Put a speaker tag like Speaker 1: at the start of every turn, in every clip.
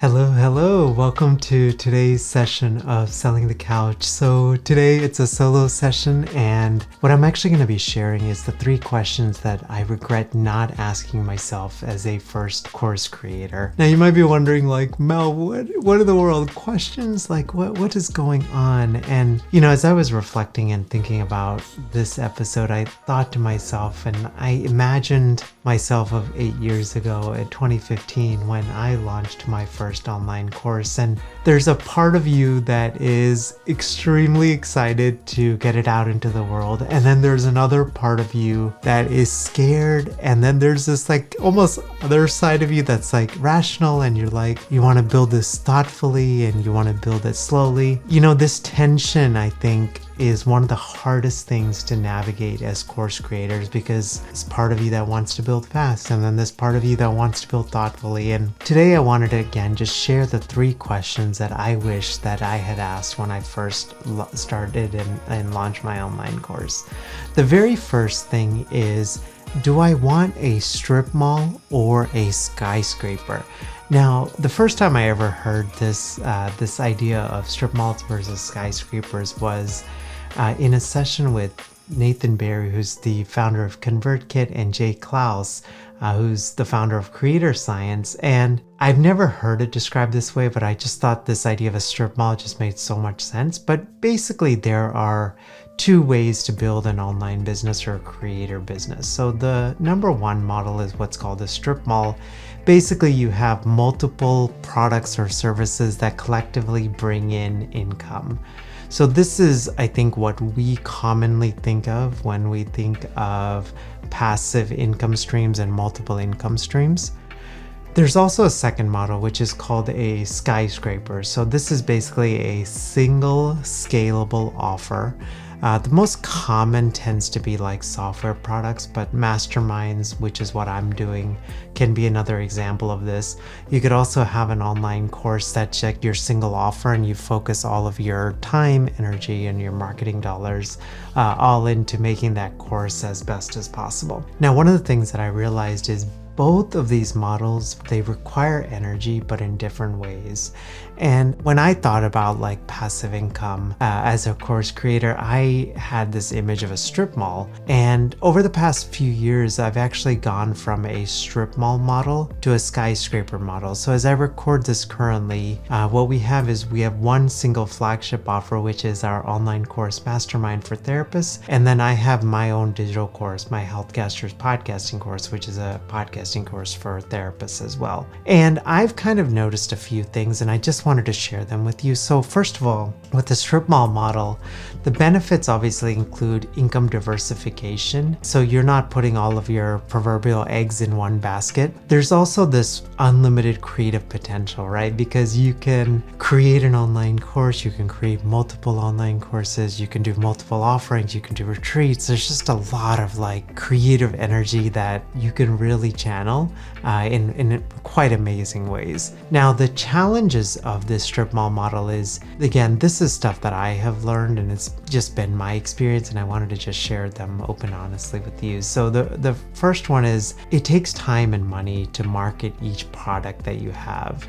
Speaker 1: Hello. Welcome to today's session of Selling the Couch. So today it's a solo session, and what I'm actually going to be sharing is the 3 questions that I regret not asking myself as a first course creator. Now you might be wondering, like, Mel, what are the world questions? Like, what is going on? And as I was reflecting and thinking about this episode, I thought to myself, and I imagined myself of 8 years ago in 2015 when I launched my first online course, and there's a part of you that is extremely excited to get it out into the world, and then there's another part of you that is scared, and then there's this like almost other side of you that's like rational, and you're like, you want to build this thoughtfully and you want to build it slowly. This tension, I think, is one of the hardest things to navigate as course creators, because it's part of you that wants to build fast, and then this part of you that wants to build thoughtfully. And today I wanted to again just share the 3 questions that I wish that I had asked when I first started and launched my online course. The very first thing is, do I want a strip mall or a skyscraper? Now, the first time I ever heard this idea of strip malls versus skyscrapers was in a session with Nathan Barry, who's the founder of ConvertKit, and Jay Klaus, who's the founder of Creator Science. And I've never heard it described this way, but I just thought this idea of a strip mall just made so much sense. But basically, there are 2 ways to build an online business or a creator business. So the number 1 model is what's called a strip mall. Basically, you have multiple products or services that collectively bring in income. So this is, I think, what we commonly think of when we think of passive income streams and multiple income streams. There's also a second model, which is called a skyscraper. So this is basically a single scalable offer. The most common tends to be like software products, but masterminds, which is what I'm doing, can be another example of this. You could also have an online course that's like your single offer, and you focus all of your time, energy, and your marketing dollars all into making that course as best as possible. Now, one of the things that I realized is both of these models, they require energy, but in different ways. And when I thought about like passive income as a course creator, I had this image of a strip mall. And over the past few years, I've actually gone from a strip mall model to a skyscraper model. So as I record this currently, what we have is we have one single flagship offer, which is our online course Mastermind for Therapists. And then I have my own digital course, my Healthcasters podcasting course, which is a podcasting course for therapists as well. And I've kind of noticed a few things, and I just wanted to share them with you. So first of all, with the strip mall model, the benefits obviously include income diversification. So you're not putting all of your proverbial eggs in one basket. There's also this unlimited creative potential, right? Because you can create an online course, you can create multiple online courses, you can do multiple offerings, you can do retreats. There's just a lot of like creative energy that you can really channel in quite amazing ways. Now, the challenges of this strip mall model is, again, this is stuff that I have learned, and it's just been my experience, and I wanted to just share them open honestly with you. So the first one is, it takes time and money to market each product that you have.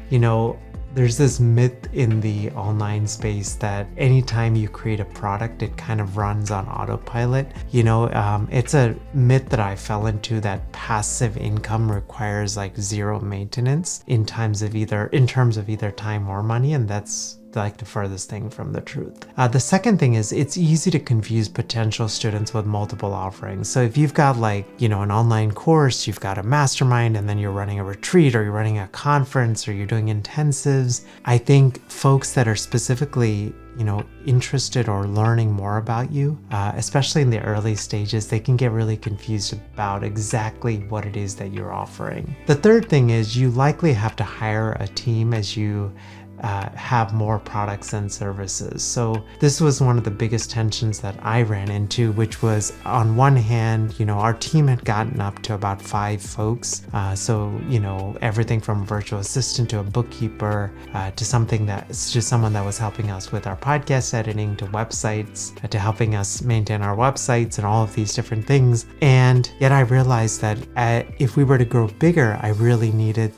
Speaker 1: There's this myth in the online space that anytime you create a product, it kind of runs on autopilot. It's a myth that I fell into, that passive income requires like 0 maintenance in terms of either time or money, and that's like the furthest thing from the truth. The second thing is, it's easy to confuse potential students with multiple offerings. So if you've got an online course, you've got a mastermind, and then you're running a retreat, or you're running a conference, or you're doing intensives, I think folks that are specifically interested or learning more about you, especially in the early stages, they can get really confused about exactly what it is that you're offering. The third thing is, you likely have to hire a team as you have more products and services. So this was one of the biggest tensions that I ran into, which was, on one hand, our team had gotten up to about 5 folks. So everything from virtual assistant to a bookkeeper to someone that was helping us with our podcast editing, to websites, to helping us maintain our websites and all of these different things. And yet I realized that if we were to grow bigger, I really needed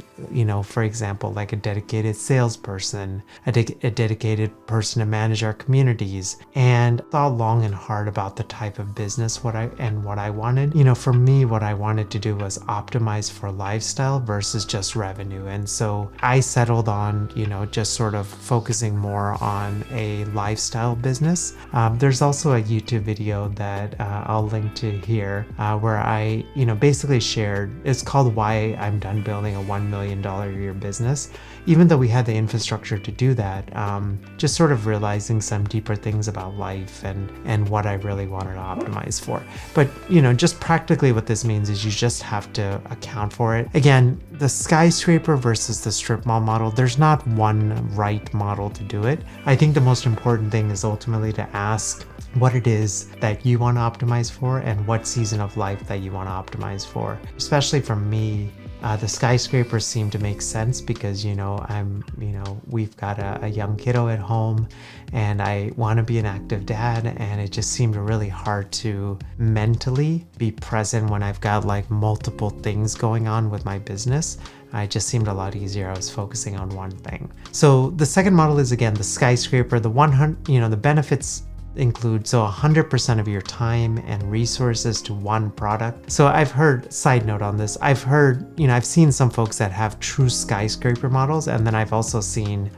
Speaker 1: for example, like a dedicated salesperson, a dedicated person to manage our communities, and thought long and hard about the type of business what I wanted. For me, what I wanted to do was optimize for lifestyle versus just revenue. And so I settled on, just sort of focusing more on a lifestyle business. There's also a YouTube video that I'll link to here where I, basically shared, it's called Why I'm Done Building a $1 million a year business. Even though we had the infrastructure to do that, just sort of realizing some deeper things about life and what I really wanted to optimize for. But, just practically what this means is you just have to account for it. Again, the skyscraper versus the strip mall model, there's not one right model to do it. I think the most important thing is ultimately to ask what it is that you want to optimize for and what season of life that you want to optimize for. Especially for me, the skyscrapers seem to make sense because, we've got a young kiddo at home and I want to be an active dad, and it just seemed really hard to mentally be present when I've got like multiple things going on with my business. It just seemed a lot easier. I was focusing on one thing. So the second model is, again, the skyscraper. The the benefits include 100% of your time and resources to one product. So I've heard, side note on this, I've seen some folks that have true skyscraper models, and then I've also seen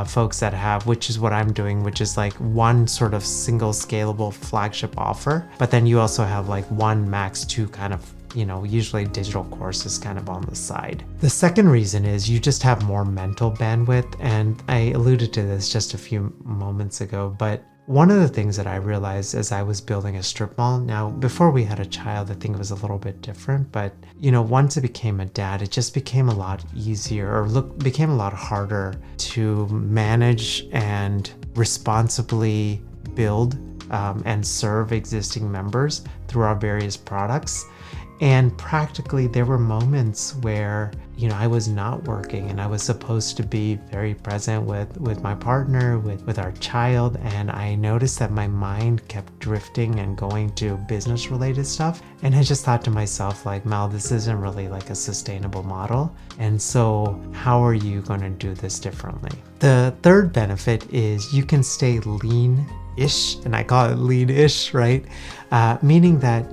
Speaker 1: folks that have, which is what I'm doing, which is like one sort of single scalable flagship offer, but then you also have like one max two kind of usually digital courses kind of on the side. The second reason is you just have more mental bandwidth, and I alluded to this just a few moments ago, but one of the things that I realized as I was building a strip mall, now before we had a child, I think it was a little bit different, but once I became a dad, it just became a lot easier, became a lot harder to manage and responsibly build and serve existing members through our various products. And practically there were moments where, I was not working and I was supposed to be very present with my partner, with our child. And I noticed that my mind kept drifting and going to business related stuff. And I just thought to myself, like, Mal, this isn't really like a sustainable model. And so how are you going to do this differently? The third benefit is you can stay lean-ish, and I call it lean-ish, right? Meaning that,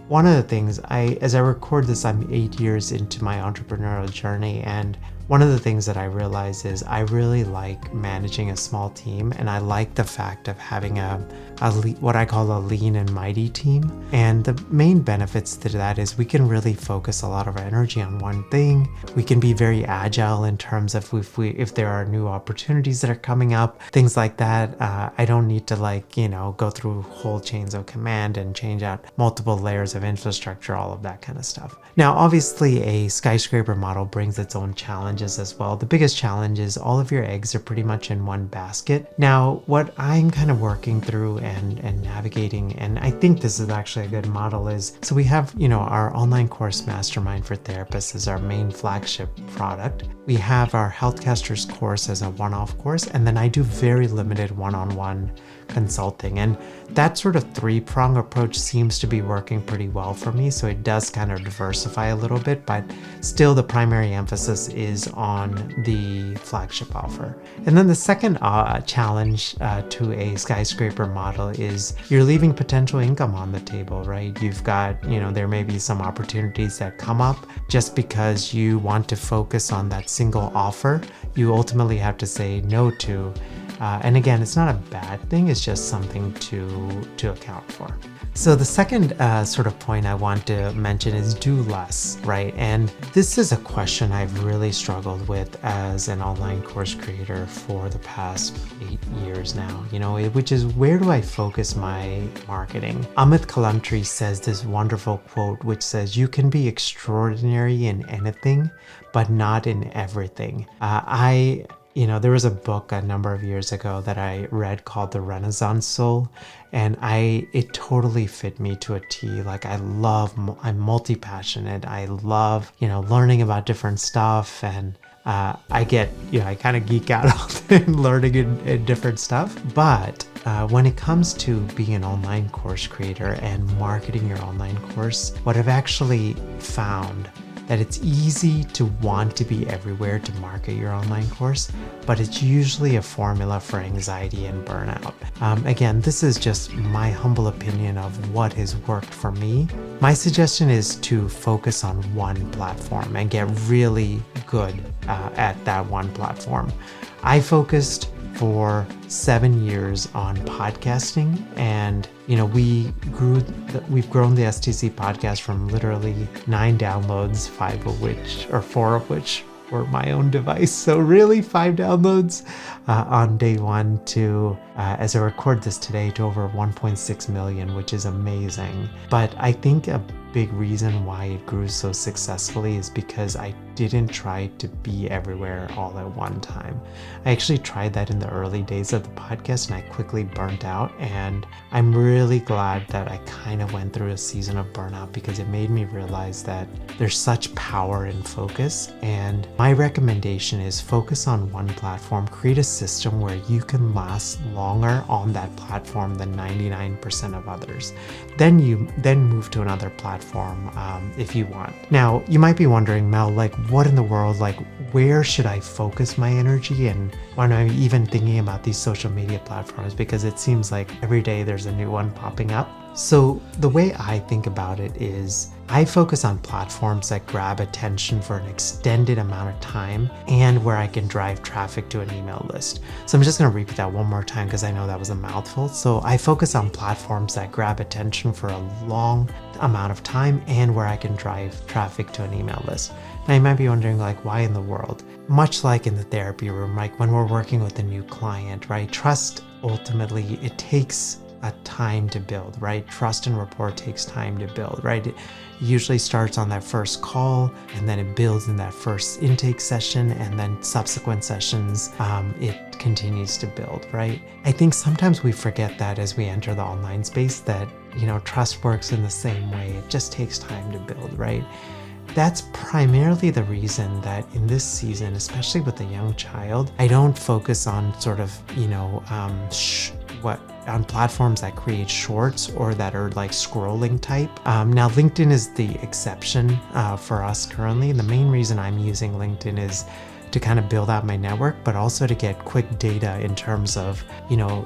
Speaker 1: one of the things, as I record this, I'm 8 years into my entrepreneurial journey, and one of the things that I realize is I really like managing a small team, and I like the fact of having what I call a lean and mighty team. And the main benefits to that is we can really focus a lot of our energy on one thing. We can be very agile in terms of if there are new opportunities that are coming up, things like that. I don't need to go through whole chains of command and change out multiple layers of infrastructure, all of that kind of stuff. Now, obviously, a skyscraper model brings its own challenges as well. The biggest challenge is all of your eggs are pretty much in one basket. Now, what I'm kind of working through and navigating, and I think this is actually a good model, is so we have, our online course Mastermind for Therapists is our main flagship product. We have our Healthcasters course as a one-off course, and then I do very limited one-on-one consulting. And that sort of three-prong approach seems to be working pretty well for me. So it does kind of diversify a little bit, but still the primary emphasis is on the flagship offer. And then the second challenge to a skyscraper model is you're leaving potential income on the table, right? You've got, there may be some opportunities that come up just because you want to focus on that single offer. You ultimately have to say no to. And again, it's not a bad thing, it's just something to account for. So the second sort of point I want to mention is do less, right? And this is a question I've really struggled with as an online course creator for the past 8 years now, which is, where do I focus my marketing? Amit Kalamtri says this wonderful quote, which says, you can be extraordinary in anything, but not in everything. There was a book a number of years ago that I read called The Renaissance Soul, and it totally fit me to a T. Like, I'm multi-passionate. I love, learning about different stuff, and I kind of geek out on learning in different stuff. But when it comes to being an online course creator and marketing your online course, what I've actually found that it's easy to want to be everywhere to market your online course, but it's usually a formula for anxiety and burnout. Again, this is just my humble opinion of what has worked for me. My suggestion is to focus on one platform and get really good at that one platform. I focused for 7 years on podcasting, and we've grown the STC podcast from literally 9 downloads, 4 of which were my own device. So really 5 downloads on day one to, as I record this today, to over 1.6 million, which is amazing. But I think a big reason why it grew so successfully is because I didn't try to be everywhere all at one time. I actually tried that in the early days of the podcast and I quickly burnt out, and I'm really glad that I kind of went through a season of burnout because it made me realize that there's such power in focus. And my recommendation is focus on one platform, create a system where you can last longer on that platform than 99% of others. Then move to another platform if you want. Now, you might be wondering, Mel, what in the world, where should I focus my energy? And when I'm even thinking about these social media platforms, because it seems like every day there's a new one popping up. So the way I think about it is I focus on platforms that grab attention for an extended amount of time and where I can drive traffic to an email list. So I'm just going to repeat that one more time because I know that was a mouthful. So I focus on platforms that grab attention for a long amount of time and where I can drive traffic to an email list. Now you might be wondering, why in the world? Much like in the therapy room, when we're working with a new client, right? Trust, ultimately, it takes a time to build, right? Trust and rapport takes time to build, right? It usually starts on that first call, and then it builds in that first intake session, and then subsequent sessions, it continues to build, right? I think sometimes we forget that as we enter the online space, that, trust works in the same way. It just takes time to build, right? That's primarily the reason that in this season, especially with a young child, I don't focus on sort of, on platforms that create shorts or that are scrolling type. Now, LinkedIn is the exception for us currently. And the main reason I'm using LinkedIn is to kind of build out my network, but also to get quick data in terms of,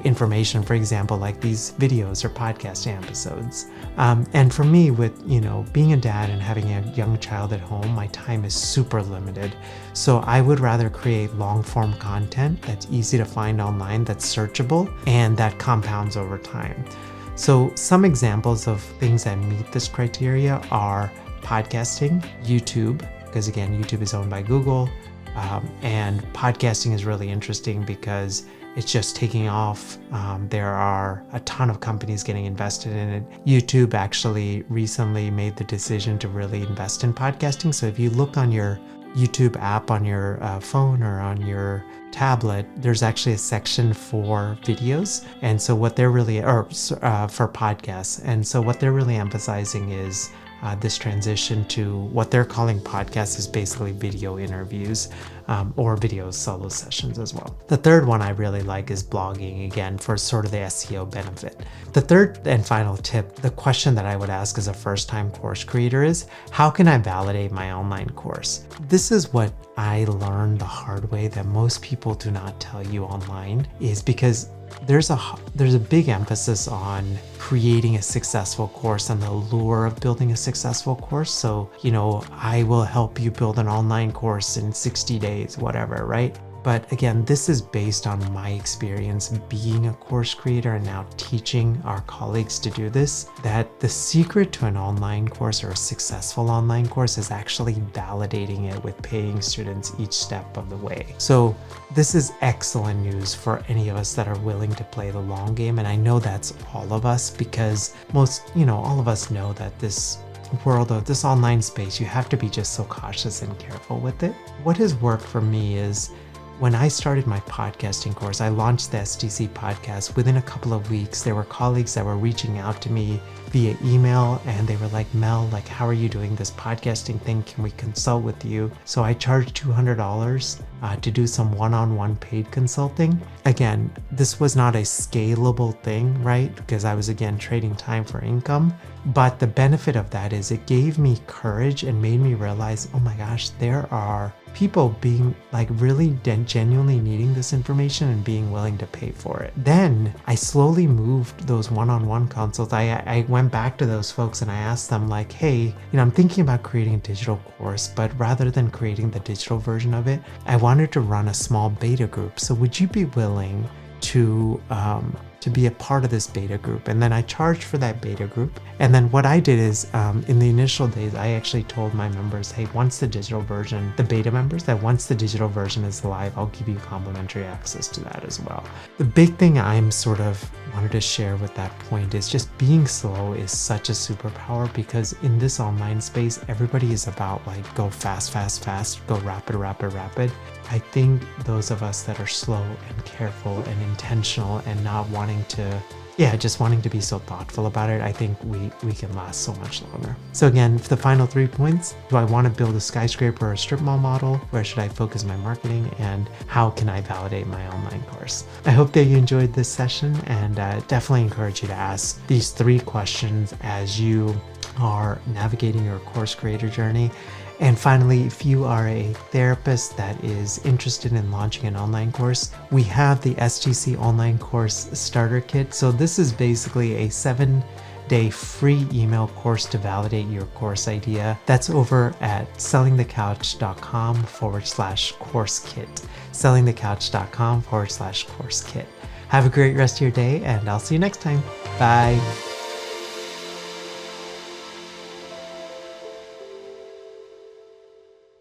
Speaker 1: information, for example, like these videos or podcast episodes. And for me, with, being a dad and having a young child at home, my time is super limited. So I would rather create long form content that's easy to find online, that's searchable, and that compounds over time. So some examples of things that meet this criteria are podcasting, YouTube, because again, YouTube is owned by Google. And podcasting is really interesting because it's just taking off. There are a ton of companies getting invested in it. YouTube actually recently made the decision to really invest in podcasting. So if you look on your YouTube app on your phone or on your tablet, there's actually a section for videos. And so what they're really, for podcasts. And so what they're really emphasizing is this transition to what they're calling podcasts is basically video interviews or video solo sessions as well. The third one I really like is blogging, again, for sort of the SEO benefit. The third and final tip, the question that I would ask as a first-time course creator is, how can I validate my online course? This is what I learned the hard way that most people do not tell you online, is because there's a big emphasis on creating a successful course and the lure of building a successful course. So, I will help you build an online course in 60 days, whatever, right? But again, this is based on my experience being a course creator and now teaching our colleagues to do this, that the secret to an online course or a successful online course is actually validating it with paying students each step of the way. So this is excellent news for any of us that are willing to play the long game. And I know that's all of us, because all of us know that this world of this online space, you have to be just so cautious and careful with it. What has worked for me is when I started my podcasting course, I launched the STC podcast. Within a couple of weeks, there were colleagues that were reaching out to me via email, and they were like, Mel, like, how are you doing this podcasting thing? Can we consult with you? So I charged $200 to do some one-on-one paid consulting. Again, this was not a scalable thing, right? Because I was, again, trading time for income. But the benefit of that is it gave me courage and made me realize, oh my gosh, there are people being like really genuinely needing this information and being willing to pay for it. Then I slowly moved those one-on-one consults. I went back to those folks and I asked them like, hey, I'm thinking about creating a digital course, but rather than creating the digital version of it, I wanted to run a small beta group. So would you be willing to be a part of this beta group? And then I charged for that beta group. And then what I did is in the initial days, I actually told my members, hey, once the digital version, the beta members, that once the digital version is live, I'll give you complimentary access to that as well. The big thing I'm sort of wanted to share with that point is just being slow is such a superpower, because in this online space, everybody is about like go fast, go rapid. I think those of us that are slow and careful and intentional and not wanting to, just wanting to be so thoughtful about it, I think we can last so much longer. So again, for the final 3 points, do I want to build a skyscraper or a strip mall model? Where should I focus my marketing? And how can I validate my online course? I hope that you enjoyed this session, and definitely encourage you to ask these 3 questions as you are navigating your course creator journey. And finally, if you are a therapist that is interested in launching an online course, we have the STC online course starter kit. So this is basically a 7-day free email course to validate your course idea. That's over at sellingthecouch.com/course kit. sellingthecouch.com/course kit. Have a great rest of your day, and I'll see you next time. Bye.